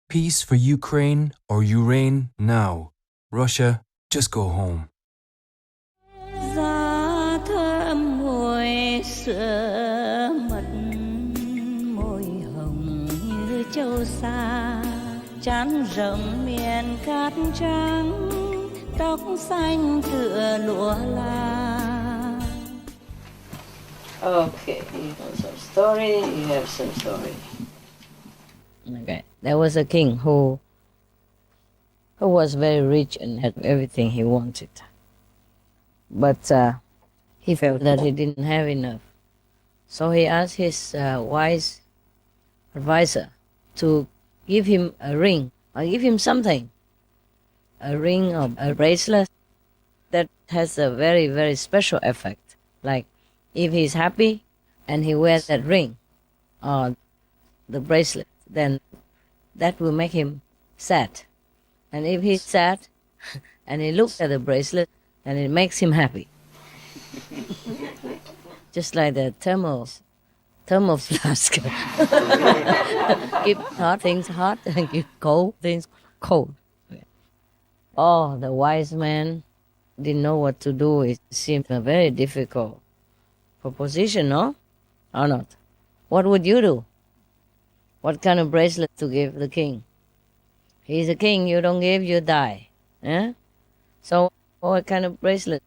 Peace for Ukraine or Ukraine now. Russia, just go home. Giá thơm mùi sữa mật, môi hồng như châu sa, trán rộng miền cát trắng, tóc xanh tựa lụa la. Okay, you have some story, you have some story. Okay, there was a king who was very rich and had everything he wanted. But he felt that he didn't have enough. So he asked his wise advisor to give him a ring or give him something. A ring or a bracelet that has a very, very special effect. Like if he's happy and he wears that ring or the bracelet, then that will make him sad. And if he's sad and he looks at the bracelet, then it makes him happy. Just like the thermal flask. Keep hot things hot and keep cold things cold. Oh, the wise man didn't know what to do. It seemed a very difficult proposition, no? Or not? What would you do? What kind of bracelet to give the king? He's a king, you don't give, you die. Eh? So what kind of bracelet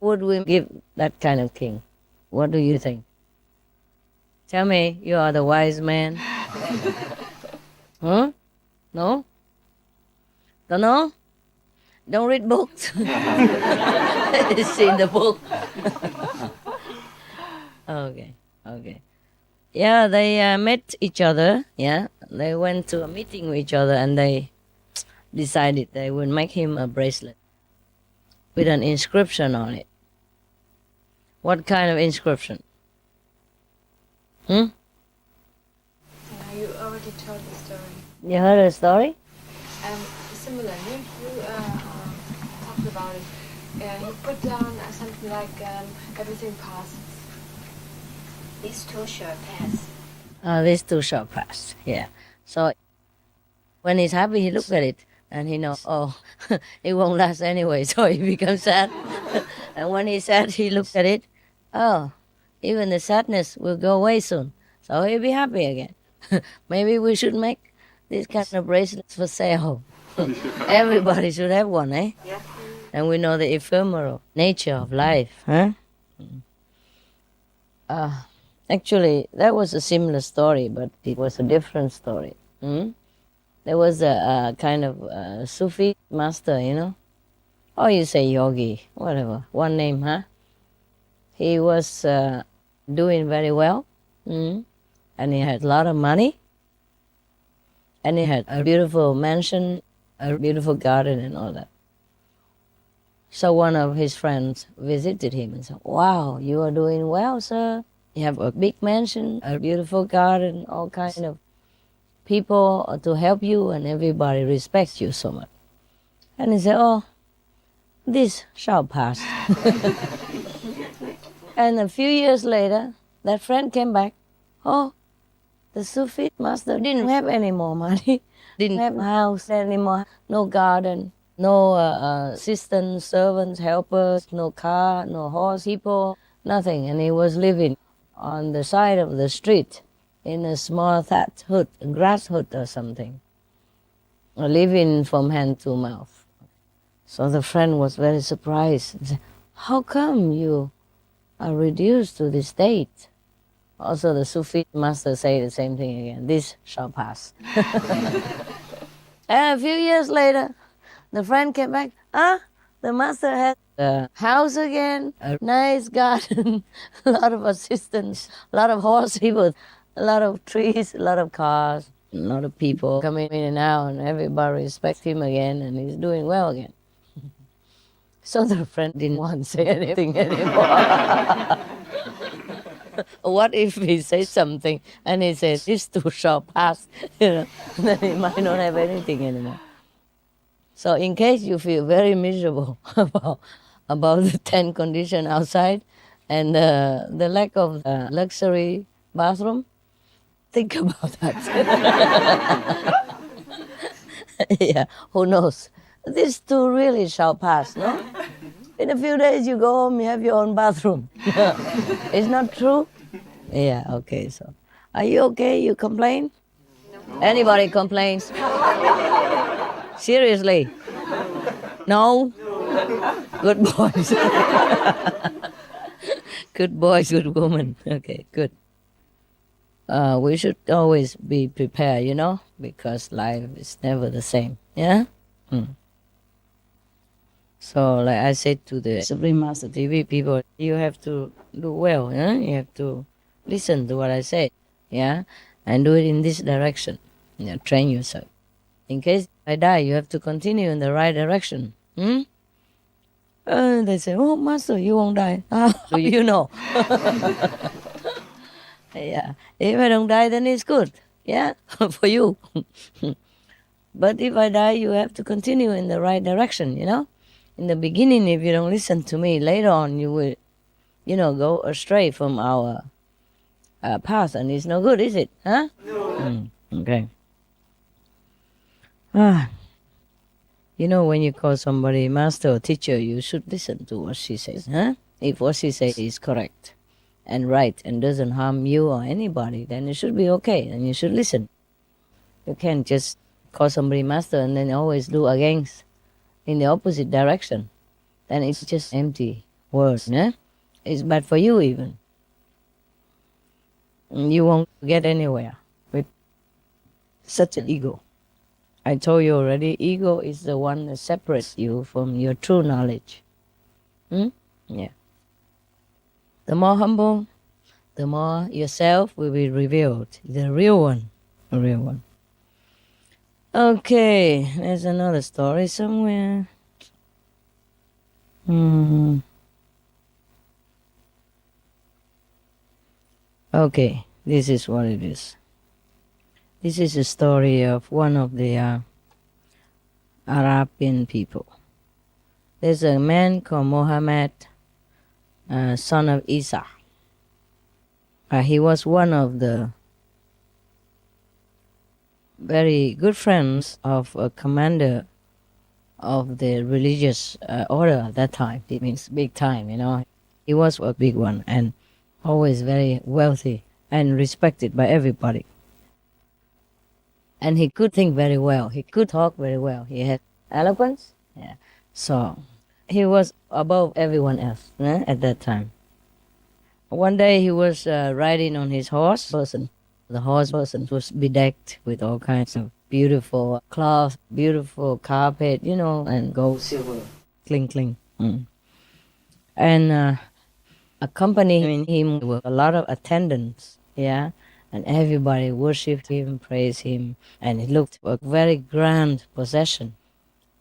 would we give that kind of king? What do you think? Tell me, you are the wise man. Huh? No? Don't know? Don't read books? It's in the book. Okay. Yeah, they met each other, yeah. They went to a meeting with each other and they decided they would make him a bracelet with an inscription on it. What kind of inscription? Yeah, you already told the story. You heard the story? Similar. You talked about it. You put down something like everything passes. These two shall pass. These two shall pass, yeah. So when he's happy, he looks at it and he knows, oh, it won't last anyway, so he becomes sad. And when he's sad, he looks at it, oh, even the sadness will go away soon, so he'll be happy again. Maybe we should make these kind of bracelets for sale. Everybody should have one, eh? Yeah. And we know the ephemeral nature of life, huh? Actually, that was a similar story, but it was a different story. There was a kind of Sufi master, you know? Or you say yogi, whatever, one name, huh? He was doing very well, and he had a lot of money, and he had a beautiful mansion, a beautiful garden and all that. So one of his friends visited him and said, wow, you are doing well, sir. You have a big mansion, a beautiful garden, all kind of people to help you, and everybody respects you so much. And he said, oh, this shall pass. And a few years later, that friend came back. Oh, the Sufi master didn't have any more money, didn't have a house anymore, no garden, no assistants, servants, helpers, no car, no horse, people, nothing. And he was living on the side of the street in a small thatched hut, a grass hut or something, living from hand to mouth. So the friend was very surprised and said, how come you are reduced to this state? Also the Sufi master said the same thing again, this shall pass. And a few years later, the friend came back, the master had a house again, a nice garden, a lot of assistants, a lot of horse people, a lot of trees, a lot of cars, a lot of people coming in and out, and everybody respects him again, and he's doing well again. So the friend didn't want to say anything anymore. What if he says something and he says, this too shall pass, then he might not have anything anymore. So in case you feel very miserable about the 10 conditions outside and the lack of luxury bathroom, think about that. Yeah, who knows? This too really shall pass, no? In a few days you go home, you have your own bathroom. It's not true? Yeah, okay, so. Are you okay? You complain? No. Anybody complains? Seriously? No? Good boys. Good boys, good woman. Okay, good. We should always be prepared, you know, because life is never the same. Yeah? So, like I said to the Supreme Master TV people, you have to do well, yeah? You have to listen to what I say, yeah? And do it in this direction. Yeah, train yourself. In case I die, you have to continue in the right direction. They say, oh, Master, you won't die. How do you know? Yeah. If I don't die, then it's good. Yeah, for you. But if I die, you have to continue in the right direction, you know? In the beginning, if you don't listen to me, later on you will, you know, go astray from our path, and it's no good, is it? Huh? No. Okay. You know, when you call somebody master or teacher, you should listen to what she says, huh? If what she says is correct and right and doesn't harm you or anybody, then it should be okay, and you should listen. You can't just call somebody master and then always do against in the opposite direction. Then it's just empty words, yeah? It's bad for you even. You won't get anywhere with such an ego. I told you already, ego is the one that separates you from your true knowledge. Yeah. The more humble, the more yourself will be revealed. The real one. The real one. Okay, there's another story somewhere. Okay, this is what it is. This is a story of one of the Arabian people. There's a man called Muhammad, son of Isa. He was one of the very good friends of a commander of the religious order at that time. It means big time, you know. He was a big one and always very wealthy and respected by everybody. And he could think very well. He could talk very well. He had eloquence. Yeah. So he was above everyone else at that time. One day he was riding on his horse person. The horse person was bedecked with all kinds of beautiful cloth, beautiful carpet, you know, and gold, silver, cling, cling. And accompanying him were a lot of attendants, yeah, and everybody worshipped him, praised him, and it looked a very grand procession.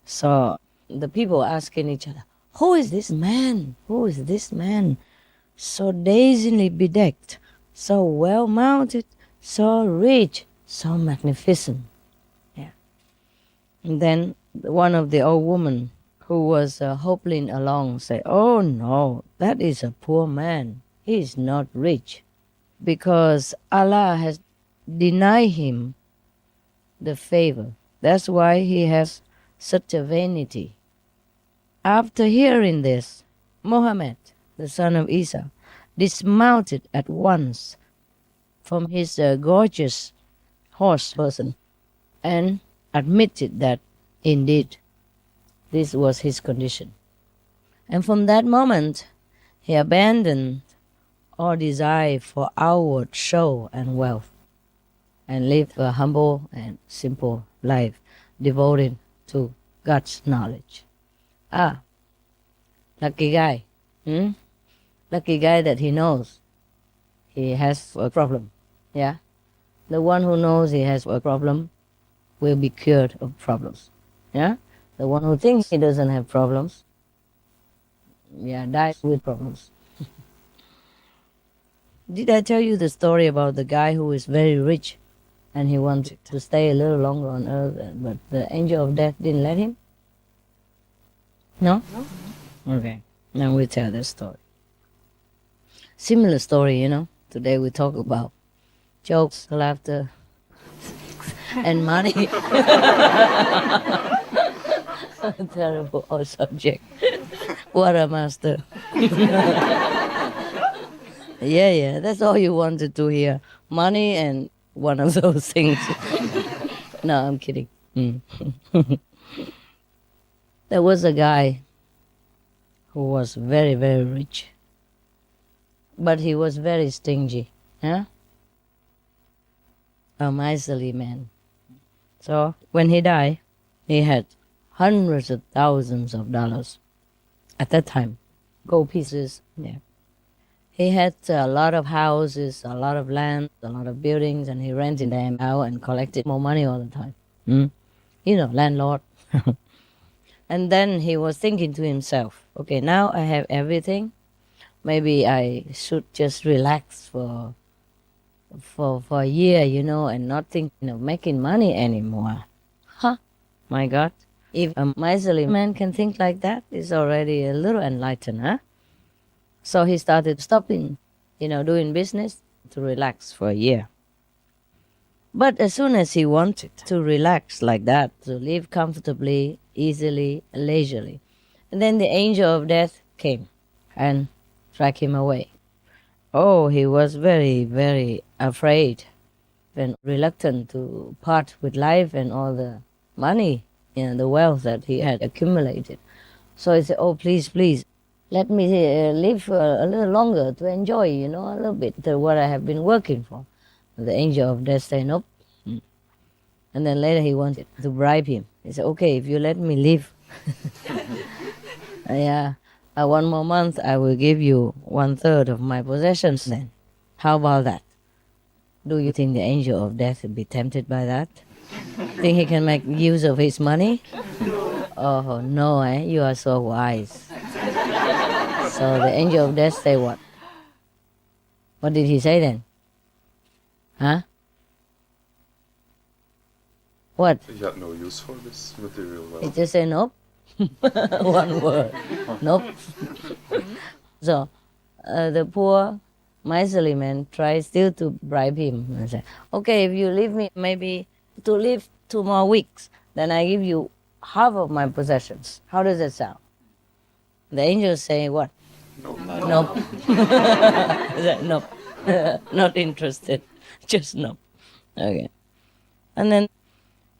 So the people asking each other, who is this man? Who is this man? So dazingly bedecked, so well mounted, so rich, so magnificent. Yeah. And then one of the old women who was hobbling along said, oh no, that is a poor man. He is not rich, because Allah has denied him the favor. That's why he has such a vanity. After hearing this, Muhammad, the son of Isa, dismounted at once from his gorgeous horse person and admitted that indeed this was his condition. And from that moment, he abandoned all desire for outward show and wealth and lived a humble and simple life devoted to God's knowledge. Lucky guy. Lucky guy that he knows he has a problem. Yeah? The one who knows he has a problem will be cured of problems. Yeah? The one who thinks he doesn't have problems, dies with problems. Did I tell you the story about the guy who is very rich and he wanted to stay a little longer on earth, but the angel of death didn't let him? No? Okay. Now we'll tell that story. Similar story, you know. Today we talk about jokes, laughter, and money. Terrible old subject. What a master. Yeah, that's all you wanted to hear. Money and one of those things. No, I'm kidding. There was a guy who was very, very rich, but he was very stingy. Yeah? A miserly man. So when he died, he had hundreds of thousands of dollars at that time, gold pieces. Yeah. He had a lot of houses, a lot of land, a lot of buildings, and he rented them out and collected more money all the time. Landlord. And then he was thinking to himself, okay, now I have everything. Maybe I should just relax for a year, and not think of making money anymore. My God. If a miserly man can think like that, he's already a little enlightened, huh? So he started stopping, doing business to relax for a year. But as soon as he wanted to relax like that, to live comfortably, easily, leisurely, and then the angel of death came and dragged him away. Oh, he was very, very afraid and reluctant to part with life and all the money, the wealth that he had accumulated. So he said, oh, please, let me live a little longer to enjoy, a little bit what I have been working for. The angel of death said, nope. And then later he wanted to bribe him. He said, okay, if you let me live, one more month, I will give you 1/3 of my possessions then. How about that? Do you think the angel of death would be tempted by that? Think he can make use of his money? Oh, no, you are so wise. So the angel of death say what? What did he say then? Huh? What? He had no use for this material He wealth. just said nope. One word. Nope. So the poor miserly man tried still to bribe him and said, okay, if you leave me maybe to live 2 more weeks, then I give you half of my possessions. How does that sound? The angels say what? Nope. Nope. Not interested. Just nope. Okay. And then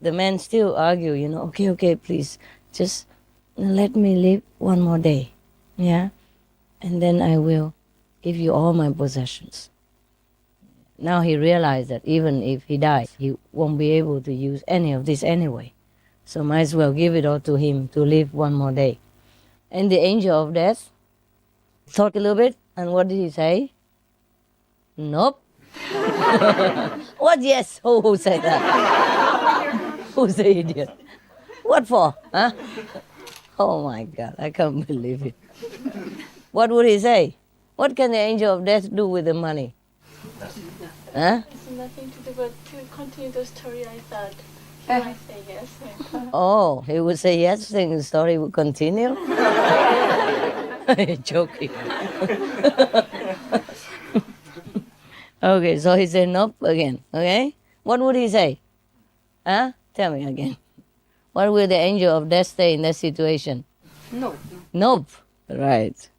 the man still argue, okay, please, just let me live 1 more day. Yeah? And then I will give you all my possessions. Now he realized that even if he dies, he won't be able to use any of this anyway. So might as well give it all to him to live 1 more day. And the angel of death thought a little bit, and what did he say? Nope. What yes? Who said that? Who's the idiot? What for? Huh? Oh my God, I can't believe it. What would he say? What can the angel of death do with the money? Huh? It's nothing to do, but to continue the story, I thought he might say yes. Oh, he would say yes, then the story would continue? Joking. Okay, so he said nope again, okay? What would he say? Huh? Tell me again. What will the angel of death say in that situation? Nope. Nope. Right.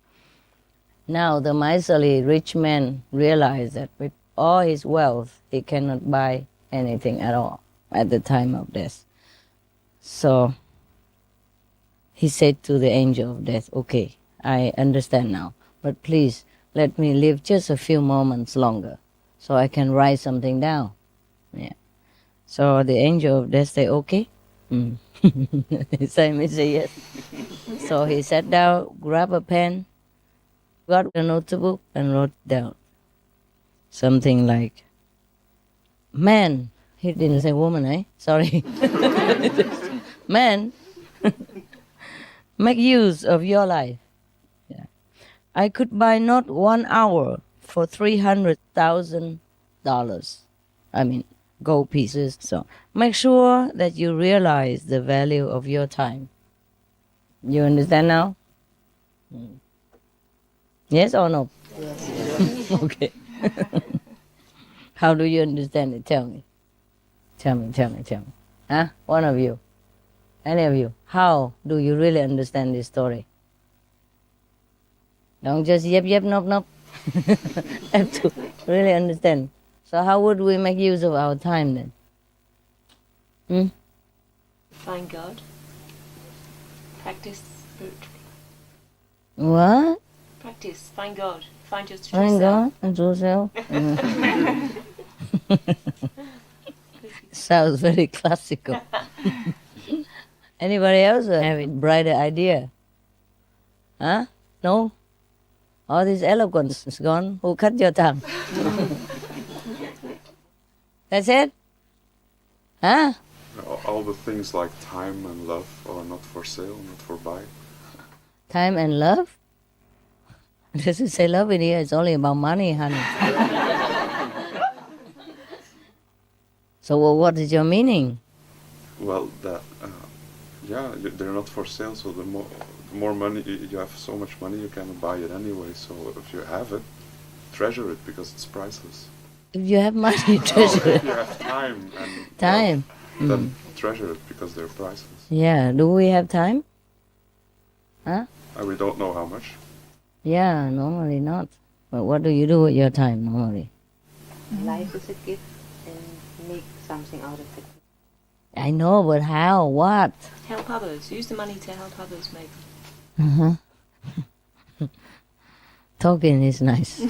Now the miserly rich man realized that with all his wealth, he cannot buy anything at all at the time of death. So he said to the angel of death, okay, I understand now, but please let me live just a few moments longer so I can write something down. Yeah. So the angel of death said, okay. Simon said yes. So he sat down, grabbed a pen, got a notebook, and wrote down something like, man, he didn't say woman, Sorry. Man, make use of your life. Yeah. I could buy not 1 hour for $300,000. I mean, gold pieces. So make sure that you realize the value of your time. You understand now? Yes or no? Yes. Okay. How do you understand it? Tell me. Tell me. Huh? One of you. Any of you. How do you really understand this story? Don't just yep, nope. Have to really understand. So how would we make use of our time then? Find God. Practice spiritually. What? Practice. Find God. Find your true Thank self. God and true self. Sounds very classical. Anybody else have a brighter idea? Huh? No? All this eloquence is gone. Who cut your tongue? That's it? Huh? All the things like time and love are not for sale, not for buy. Time and love? Does it say love in here? It's only about money, honey. So what is your meaning? Well, they're not for sale. So the more money you have, so much money you can buy it anyway. So if you have it, treasure it because it's priceless. If you have money, treasure If it. you have time and Time. love, then treasure it because they're priceless. Yeah. Do we have time? Huh? And we don't know how much. Yeah, normally not. But what do you do with your time normally? Life is a gift and make something out of it. I know, but how? What? Help others. Use the money to help others, maybe. Uh-huh. Talking is nice.